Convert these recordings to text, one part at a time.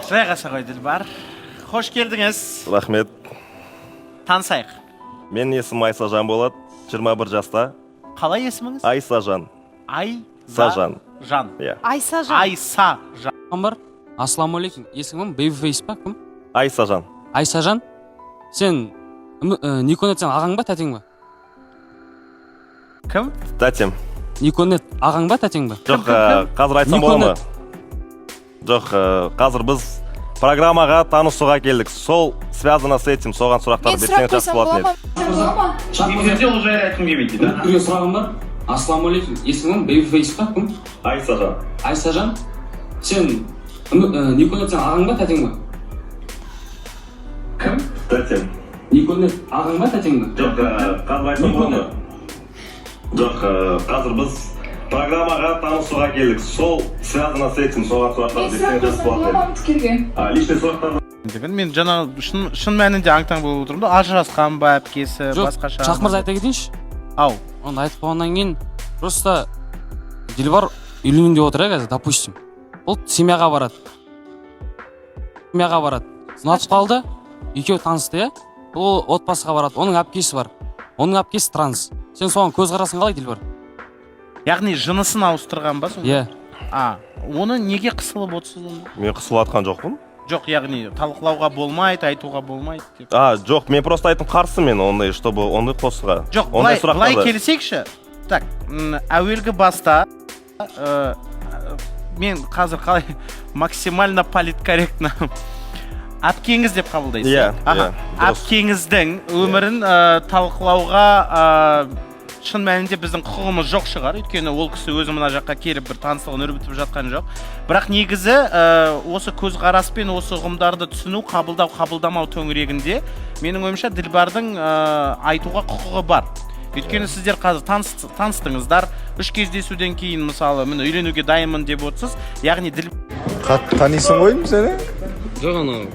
Жайғаса ғой Дилбар. Хош келдіңіз. Рахмет. Танысайық. Менің есімім Айсажан болады, 21 жаста. Қалай есіміңіз? Айсажан. Айсажан. Иә. Айсажан. Айсажан. Бар. Ассалаумағалейкум. Есімім Бейбіфейс па? Кім? Айсажан. Айсажан. Сен Никонет сен ағаң ба, тәтең ба? Кім? Тәтем. Никонет ағаң ба, тәтең ба? Жоқ, қазір айтсам бола ма? Жоқ, қазір біз программаға танысуға келдік. Сол связано с этим, соған сұрақтар берсеңіз жақсы болатын еді. Негізінде ол жайлы айтқым келмейді, да? Біреу сұрағым бар. Ассалаумағалейкум. Есімім Бейбіфейс па? Кім? Айсажан. Айсажан. Сен Никонет сен ағаң ба, тәтең ба? Кім? Тәтем. Никонет ағаң ба, тәтең ба? Жоқ, қазір айтсам бола ма? Жоқ, қазір біз программаға танысуға келдік. Сол связано с этим, соған сұрақтар берсеңіз жақсы болатын еді. Личный сұрақтар. Мен жаңа шын мәнінде аң-таң болып отырмын да, ажырасқан ба, әпкесі, басқаша. Жоқ, Шахмырза айта кетейінші. Ау. Оны айтып болғаннан кейін, просто Дилбар үйленейін деп отыр қазір, допустим. Ол семьяға барады. Ұнатып қалды, екеуі танысты, иә? Ол отбасыға барады, оның әпкесі бар. Оның әпкесі транс. Сен соған көзқарасың қалай, Дилбар? Яғни жынысын ауыстырған ба сонда? Иә. Оны неге қысылып отырсыз онда? Мен қысылып атқан жоқпын. Жоқ, яғни талқылауға болмайды, айтуға болмайды деп. Жоқ, мен просто айтым қарсы мен ондай, чтобы ондай қосыға. Жоқ, былай келсекші. Так, әуелгі баста мен қазір қалай максимально политкорректно әпкеңіз деп қабылдайсыз. Иә. Әпкеңіздің өмірін талқылауға шын мәнінде біздің құқығымыз жоқ шығар, өйткені ол кісі өзі мына жаққа келіп бір таныстығын өрбітіп жатқан жоқ. Бірақ негізі осы көзқарас пен осы ұғымдарды түсіну, қабылдамау төңірегінде менің ойымша Дилбардың айтуға құқығы бар. Өйткені сіздер қазір таныстыңыздар, 3 кездесуден кейін мысалы мен үйленуге дайынмын деп отырсыз. Яғни танисың ғой сені? Жоқ, анау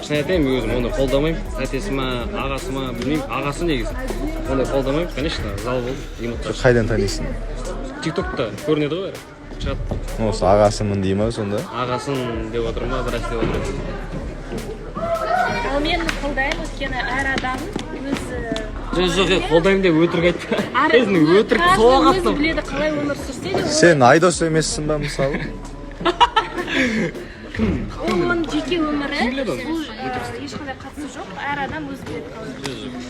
шын айтайын, өзім оны қолдамаймын. Әтесі ма, ағасы ма, білмеймін. Ағасы негізі. Оны қолдамаймын, конечно, зал болды. Қайдан танисың? TikTokта көрінеді ғой, шығады. Осы ағасымын дей ма сонда? Ағасын деп отырмын ба, біраз деп отырмын. Ал мен қолдаймын, өйткені әр адам өзі... Жоқ, қолдаймын деп өтірік айтты. Өзінің өтірік соға өзі біледі қалай өмір сүрсе де... Сен айдос емессің ба мысалы? Оның жеке өмірі, ешқандай қатысы жоқ, әр адам өзі біледі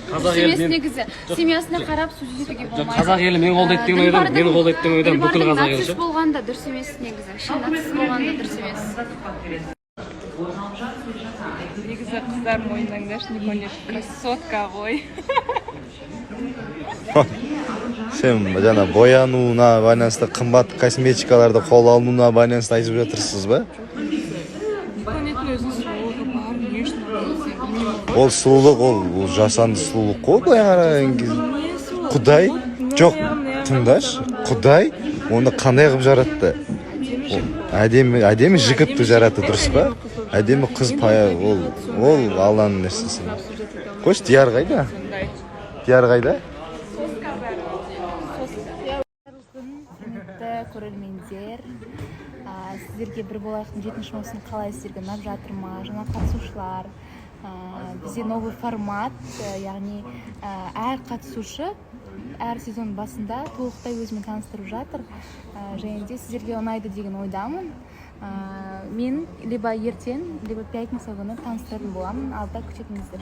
қалай. елі негізі, семьясына қарап сөйлесуге болмайды. Қазақ елі мен қолдайды деген ойдамын, мен қолдайды деген ойдамын, бүкіл қазақ елі. Нацист болғанда дұрыс емес негізі, нацист болғанда дұрыс емес. Негізі қыздар мойындаңдаршы, Никонет красотка ғой. Сен жаңа боянуына байланысты қымбат косметикаларды қол алуына байланысты айтып жатырсыз ба? Никонеттің өзінің сұлулығы бар, не үшін білмеймін. Ол сұлулық, ол жасанды сұлулық қой, былай қараған кезде. Құдай, жоқ, тыңдаш, Құдай оны қандай қылып жаратты? Әдемі жігітті жаратты, дұрыс па? Әдемі қыз пая, ол Алланың нәрсесі. Қойшы, Дияр қайда? Дияр қайда? Құрметті көрермендер, сіздерге бір болайықтың 7-ші маусым қалай сіздерге ұнап жатыр ма? Жаңа қатысушылар, бізде новый формат, яғни әр қатысушы әр сезон басында толықтай өзімен таныстырып жатыр. Және де сіздерге ұнайды деген ойдамын. Мен либо ертең, либо пятница күні таныстыратын боламын. Алда күтетіңіздер.